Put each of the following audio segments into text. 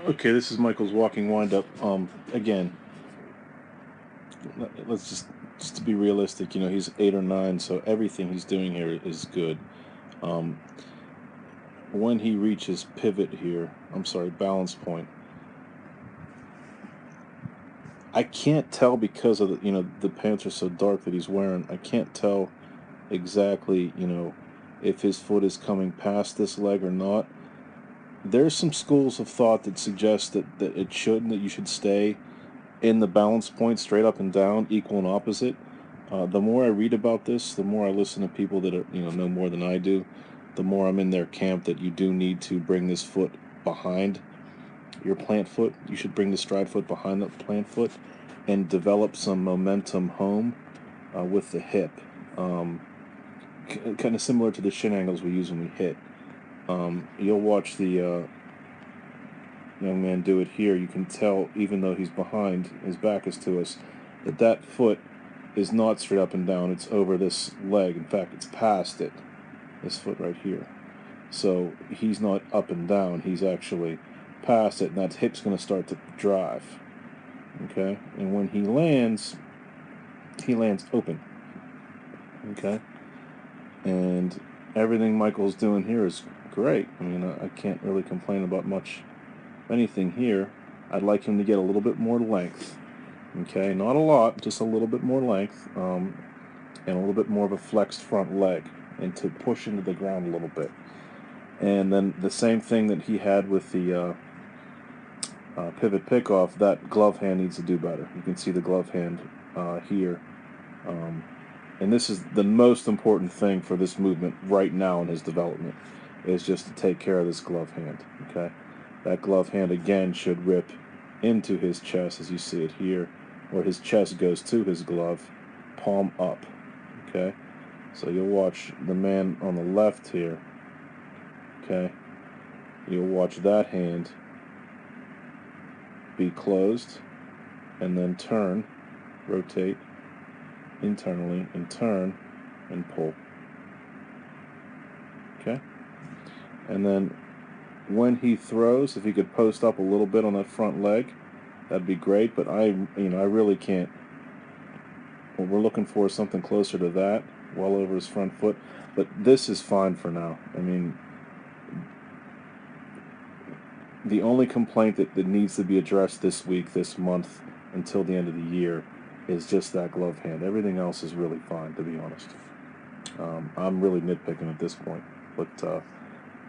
Okay, this is Michael's walking windup. Again, let's just to be realistic. He's 8 or 9, so everything he's doing here is good. Um, when he reaches pivot here, I'm sorry, balance point. I can't tell because of the pants are so dark that he's wearing. I can't tell exactly if his foot is coming past this leg or not. There's some schools of thought that suggest that it shouldn't, that you should stay in the balance point straight up and down, equal and opposite. The more I read about this, the more I listen to people that are know more than I do, the more I'm in their camp that you do need to bring this foot behind your plant foot. You should bring the stride foot behind the plant foot and develop some momentum home with the hip. Um, Kind of similar to the shin angles we use when we hit. You'll watch the young man do it here. You can tell, even though he's behind, his back is to us, that foot is not straight up and down. It's over this leg. In fact, it's past it. This foot right here. So he's not up and down. He's actually past it, and that hip's going to start to drive. Okay? And when he lands open. Okay? And everything Michael's doing here is great. I mean, I can't really complain about much anything here. I'd like him to get a little bit more length. Okay, not a lot, just a little bit more length, and a little bit more of a flexed front leg, and to push into the ground a little bit. And then the same thing that he had with the pivot pickoff, that glove hand needs to do better. You can see the glove hand here. And this is the most important thing for this movement right now in his development, is just to take care of this glove hand. Okay, that glove hand again should rip into his chest, as you see it here, where his chest goes to his glove, palm up. Okay, so you'll watch the man on the left here. Okay, you'll watch that hand be closed and then turn, rotate internally, and turn and pull. Okay, and then when he throws, if he could post up a little bit on that front leg, that'd be great. But I really can't. What we're looking for is something closer to that, well over his front foot. But this is fine for now. I mean, the only complaint that needs to be addressed this week, this month, until the end of the year, is just that glove hand. Everything else is really fine, to be honest. I'm really nitpicking at this point, but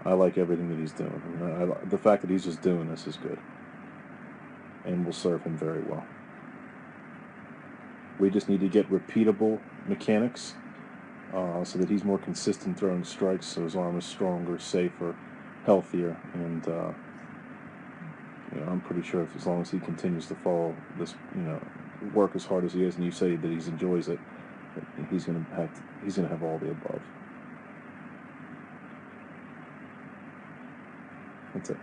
I like everything that he's doing. I mean, the fact that he's just doing this is good, and will serve him very well. We just need to get repeatable mechanics, so that he's more consistent throwing strikes, so his arm is stronger, safer, healthier, and I'm pretty sure as long as he continues to follow this, work as hard as he is, and you say that he enjoys it, he's gonna have all the above. That's it.